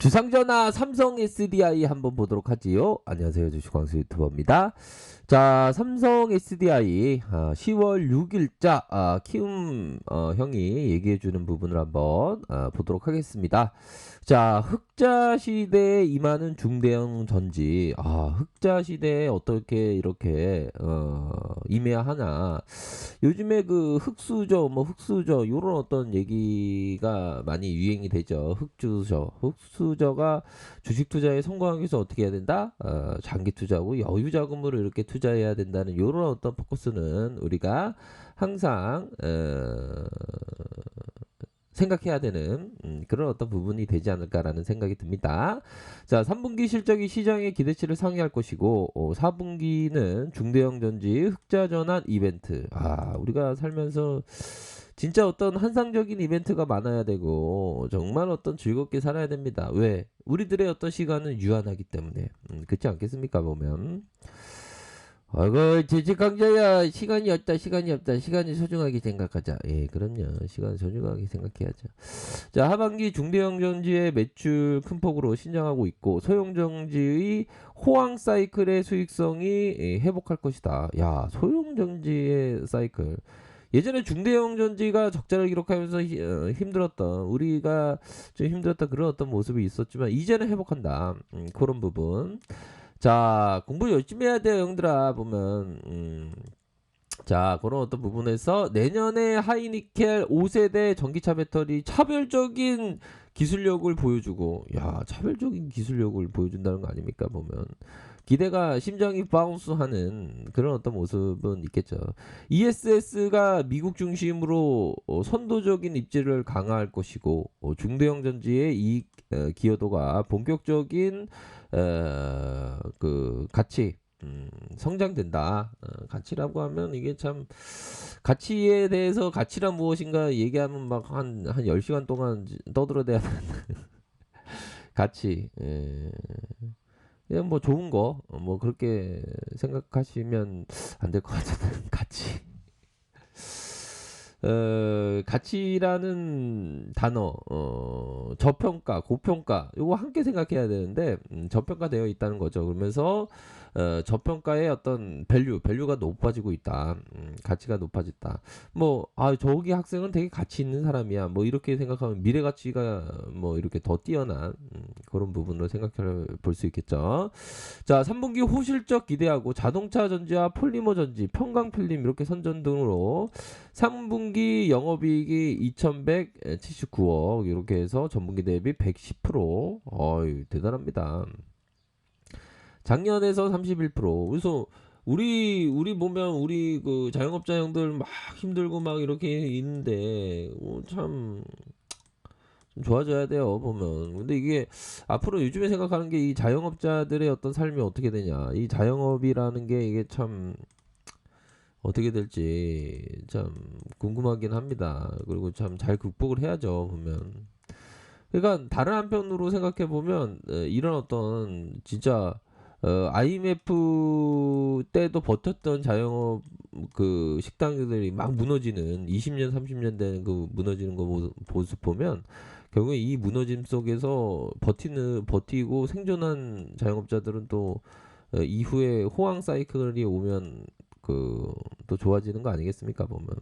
주상전화 삼성 SDI 한번 보도록 하지요. 안녕하세요. 주식광수 유튜버입니다. 자, 삼성 SDI 10월 6일자 키움 형이 얘기해주는 부분을 한번 보도록 하겠습니다. 자, 흑자 시대에 임하는 중대형 전지. 흑자 시대에 어떻게 이렇게 임해야 하나. 요즘에 그 흑수저 요런 어떤 얘기가 많이 유행이 되죠. 흑수저가 주식 투자에 성공하기 위해서 어떻게 해야 된다? 장기 투자하고 여유 자금으로 이렇게 투자해야 된다는 요런 어떤 포커스는 우리가 항상 생각해야 되는 그런 어떤 부분이 되지 않을까라는 생각이 듭니다. 자, 3분기 실적이 시장의 기대치를 상회할 것이고 4분기는 중대형 전지 흑자 전환 이벤트. 우리가 살면서 진짜 어떤 환상적인 이벤트가 많아야 되고 정말 어떤 즐겁게 살아야 됩니다. 왜? 우리들의 어떤 시간은 유한하기 때문에. 그렇지 않겠습니까? 보면. 아이고, 지식강자야. 시간이 없다. 시간이 소중하게 생각하자. 예, 그럼요. 시간 소중하게 생각해야죠. 자, 하반기 중대형 전지의 매출 큰 폭으로 신장하고 있고 소형 전지의 호황 사이클의 수익성이 회복할 것이다. 야, 소형 전지의 사이클. 예전에 중대형 전지가 적자를 기록하면서 힘들었던 우리가 좀 힘들었던 그런 어떤 모습이 있었지만 이제는 회복한다. 그런 부분. 자, 공부 열심히 해야 돼요, 형들아. 보면 자, 그런 어떤 부분에서 내년에 하이니켈 5세대 전기차 배터리 차별적인 기술력을 보여주고, 야, 차별적인 기술력을 보여준다는 거 아닙니까? 보면 기대가 심장이 바운스하는 그런 어떤 모습은 있겠죠. ESS가 미국 중심으로 선도적인 입지를 강화할 것이고 중대형 전지의 이익 기여도가 본격적인 그 가치 성장된다. 가치라고 하면 이게 참 가치에 대해서 가치란 무엇인가 얘기하면 막 한 10시간 동안 떠들어대야 되는 가치. 그냥 뭐 좋은 거 뭐 그렇게 생각하시면 안 될 것 같은 가치. 가치라는 단어, 저평가, 고평가, 요거 함께 생각해야 되는데, 저평가되어 있다는 거죠. 그러면서, 저평가의 어떤 밸류가 높아지고 있다. 가치가 높아졌다. 저기 학생은 되게 가치 있는 사람이야. 뭐, 이렇게 생각하면 미래 가치가 뭐, 이렇게 더 뛰어난, 그런 부분으로 생각해 볼 수 있겠죠. 자, 3분기 호실적 기대하고 자동차 전지와 폴리머 전지, 평광필름 이렇게 선전 등으로 3분기 영업이익이 2,179억 이렇게 해서 전분기 대비 110%. 어이, 대단합니다. 작년에서 31%. 그래서 우리 보면 우리 그 자영업자 형들 막 힘들고 막 이렇게 있는데 참 좀 좋아져야 돼요, 보면. 근데 이게 앞으로 요즘에 생각하는 게 이 자영업자들의 어떤 삶이 어떻게 되냐. 이 자영업이라는 게 이게 참 어떻게 될지 참 궁금하긴 합니다. 그리고 참 잘 극복을 해야죠, 보면. 그러니까 다른 한편으로 생각해 보면 이런 어떤 진짜 IMF 때도 버텼던 자영업 그 식당들이 막 무너지는 20년 30년 된 그 무너지는 거 모습 보면 결국에 이 무너짐 속에서 버티고 생존한 자영업자들은 또 이후에 호황 사이클이 오면 그 또 좋아지는 거 아니겠습니까? 보면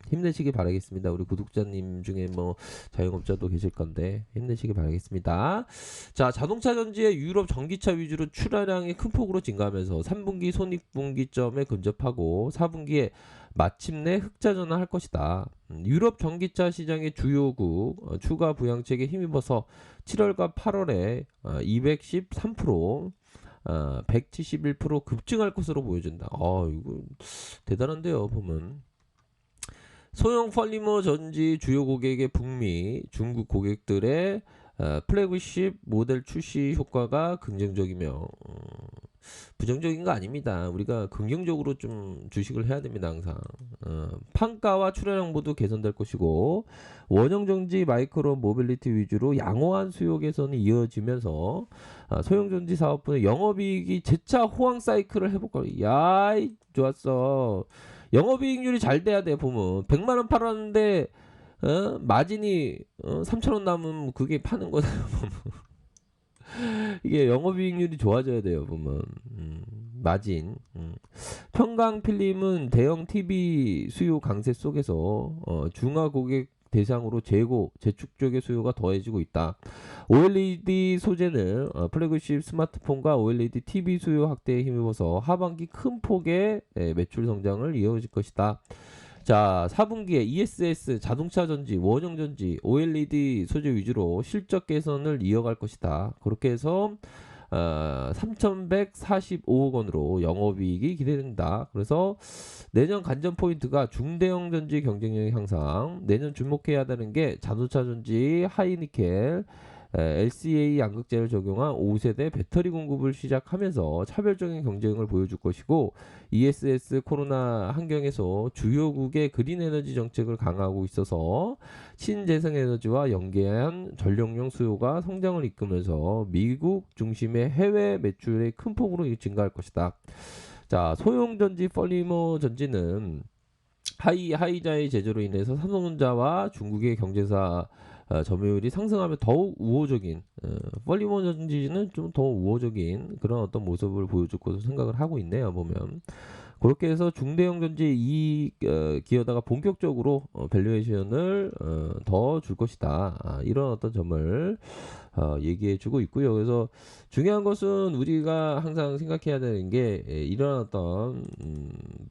힘내시기 바라겠습니다. 우리 구독자님 중에 뭐 자영업자도 계실 건데 힘내시기 바라겠습니다. 자, 자동차 전지의 유럽 전기차 위주로 출하량이 큰 폭으로 증가하면서 3분기 손익분기점에 근접하고 4분기에 마침내 흑자 전환할 것이다. 유럽 전기차 시장의 주요국 추가 부양책에 힘입어서 7월과 8월에 213% 171% 급증할 것으로 보여준다. 이거 대단한데요, 보면. 소형 폴리머 전지 주요 고객의 북미, 중국 고객들의 플래그십 모델 출시 효과가 긍정적이며 부정적인 거 아닙니다. 우리가 긍정적으로 좀 주식을 해야 됩니다. 항상 판가와 출하량 모두 개선될 것이고 원형 전지 마이크로 모빌리티 위주로 양호한 수요 개선이 이어지면서 소형 전지 사업부는 영업이익이 재차 호황 사이클을 회복할. 야이 좋았어. 영업이익률이 잘 돼야 돼. 보면 100만 원 팔았는데 마진이 3,000원 남으면 그게 파는 거잖아. 이게 영업이익률이 좋아져야 돼요 보면. 마진. 평강 필름은 대형 TV 수요 강세 속에서 중화 고객 대상으로 재고, 재축 쪽의 수요가 더해지고 있다. OLED 소재는 플래그십 스마트폰과 OLED TV 수요 확대에 힘입어서 하반기 큰 폭의 매출 성장을 이어질 것이다. 자, 4분기에 ESS, 자동차 전지, 원형 전지, OLED 소재 위주로 실적 개선을 이어갈 것이다. 그렇게 해서 3,145억 원으로 영업이익이 기대된다. 그래서 내년 관전 포인트가 중대형 전지 경쟁력 향상. 내년 주목해야 되는 게 자동차 전지, 하이니켈, LCA 양극재를 적용한 5세대 배터리 공급을 시작하면서 차별적인 경쟁을 보여줄 것이고, ESS 코로나 환경에서 주요국의 그린 에너지 정책을 강화하고 있어서 신재생에너지와 연계한 전력용 수요가 성장을 이끌면서 미국 중심의 해외 매출이 큰 폭으로 증가할 것이다. 자, 소형 전지 폴리머 전지는 하이자의 제조로 인해서 삼성전자와 중국의 경제사 점유율이 상승하면 더욱 우호적인 폴리머 전지는 좀 더 우호적인 그런 어떤 모습을 보여줄 것으로 생각을 하고 있네요 보면. 그렇게 해서 중대형 전지 이 기어다가 본격적으로 밸류에이션을 더 줄 것이다. 이런 어떤 점을 얘기해주고 있고요. 그래서 중요한 것은 우리가 항상 생각해야 되는 게 이런 어떤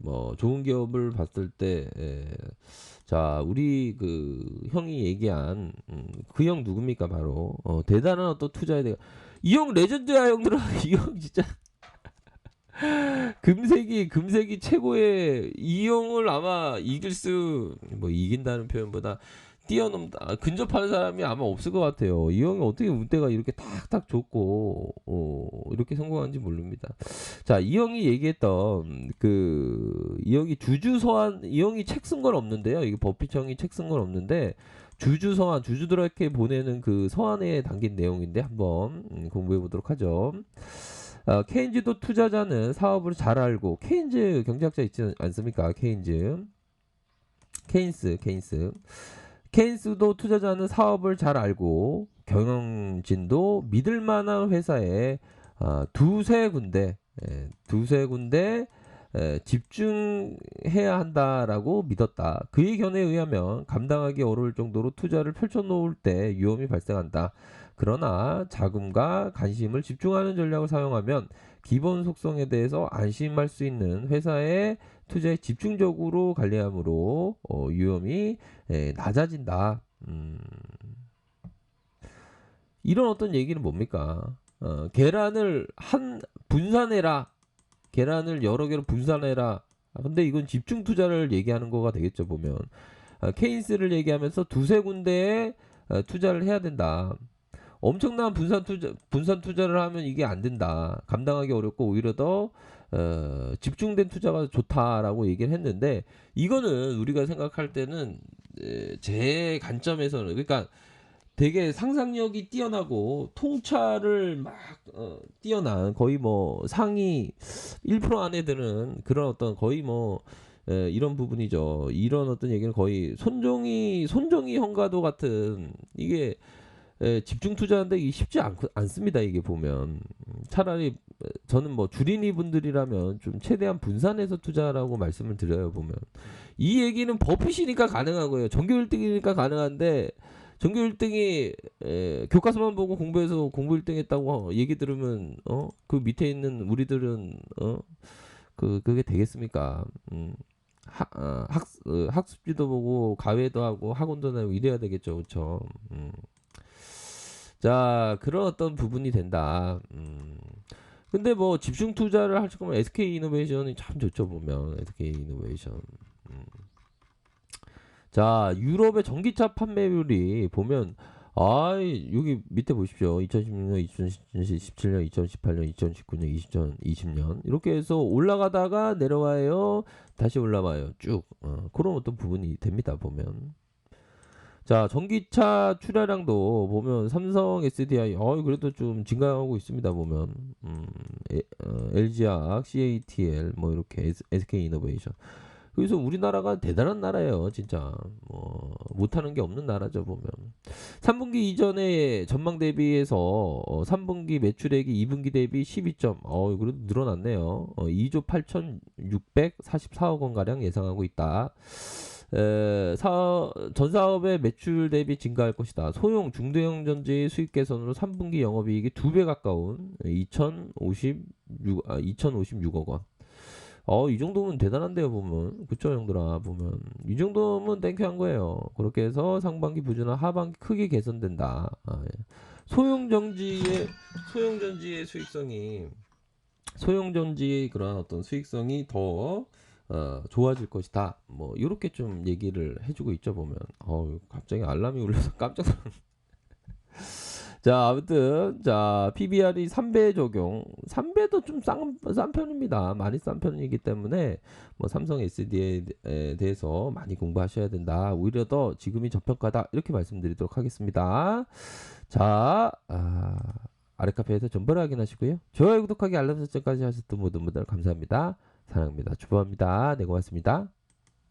뭐 좋은 기업을 봤을 때 자, 우리 그 형이 얘기한 그 형 누굽니까? 바로 대단한 어떤 투자에 대해 이 형 레전드야 형들아. 이 형 진짜 금색이 최고의 이 형을 아마 이길 수 뭐 이긴다는 표현보다 뛰어넘다 근접하는 사람이 아마 없을 것 같아요. 이 형이 어떻게 운대가 이렇게 탁탁 좋고 이렇게 성공한지 모릅니다. 자, 이 형이 얘기했던 이 형이 주주 서한 이 형이 책 쓴 건 없는데요. 이게 버핏 형이 책 쓴 건 없는데 주주 서한 주주들에게 보내는 그 서한에 담긴 내용인데 한번 공부해 보도록 하죠. 케인즈도 투자자는 사업을 잘 알고 케인즈 경제학자 있지 않습니까? 케인스도 투자자는 사업을 잘 알고 경영진도 믿을 만한 회사에 두세 군데 집중해야 한다라고 믿었다. 그의 견해에 의하면 감당하기 어려울 정도로 투자를 펼쳐놓을 때 위험이 발생한다. 그러나 자금과 관심을 집중하는 전략을 사용하면 기본 속성에 대해서 안심할 수 있는 회사의 투자에 집중적으로 관리함으로 위험이 낮아진다. 이런 어떤 얘기는 뭡니까? 계란을 분산해라. 계란을 여러 개로 분산해라. 근데 이건 집중 투자를 얘기하는 거가 되겠죠 보면. 케인스를 얘기하면서 두세 군데에 투자를 해야 된다. 엄청난 분산 투자를 하면 이게 안 된다. 감당하기 어렵고 오히려 더 집중된 투자가 좋다라고 얘기를 했는데, 이거는 우리가 생각할 때는 제 관점에서는 그러니까 되게 상상력이 뛰어나고 통찰을 막 뛰어난 거의 뭐 상위 1% 안에 드는 그런 어떤 거의 뭐 이런 부분이죠. 이런 어떤 얘기는 거의 손정희 형과도 같은 이게 집중 투자하는데 이게 쉽지 않습니다. 이게 보면 차라리 저는 뭐 주린이 분들이라면 좀 최대한 분산해서 투자라고 말씀을 드려요. 보면 이 얘기는 버핏이니까 가능하고요. 전교 1등이니까 가능한데 전교 1등이 교과서만 보고 공부해서 공부 1등 했다고 얘기 들으면 그 밑에 있는 우리들은 그게 되겠습니까? 학습지도 보고 가외도 하고 학원도 다니고 이래야 되겠죠. 그렇죠? 자, 그런 어떤 부분이 된다. 근데 뭐 집중 투자를 할 거면 SK 이노베이션이 참 좋죠 보면. SK 이노베이션. 자, 유럽의 전기차 판매율이 보면 여기 밑에 보십시오. 2016년, 2017년, 2018년, 2019년, 2020년 이렇게 해서 올라가다가 내려와요. 다시 올라와요. 쭉. 그런 어떤 부분이 됩니다 보면. 자, 전기차 출하량도 보면 삼성 SDI 그래도 좀 증가하고 있습니다 보면. LG화학, CATL 뭐 이렇게 SK 이노베이션. 그래서 우리나라가 대단한 나라예요, 진짜. 뭐 못하는 게 없는 나라죠 보면. 3분기 이전에 전망 대비해서 3분기 매출액이 2분기 대비 12점. 그래도 늘어났네요. 2조 8,644억 원 가량 예상하고 있다. 전 사업의 매출 대비 증가할 것이다. 소형 중대형 전지 수익 개선으로 3분기 영업이익이 2배 가까운 2,056억 원. 이 정도면 대단한데요, 보면. 그쵸, 형들아, 보면. 이 정도면 땡큐한 거예요. 그렇게 해서 상반기 부진화 하반기 크게 개선된다. 예. 소형전지의 수익성이, 소형전지의 그런 어떤 수익성이 더, 좋아질 것이다. 뭐, 요렇게 좀 얘기를 해주고 있죠, 보면. 갑자기 알람이 울려서 깜짝 놀랐네. 자, 아무튼, 자, PBR이 3배 적용. 3배도 좀 싼 편입니다. 많이 싼 편이기 때문에, 뭐, 삼성 SD에 대해서 많이 공부하셔야 된다. 오히려 더 지금이 저평가다. 이렇게 말씀드리도록 하겠습니다. 자, 아래카페에서 정보를 확인하시고요. 좋아요, 구독하기, 알람 설정까지 하셨던 모든 분들 감사합니다. 사랑합니다. 축복합니다. 네, 고맙습니다.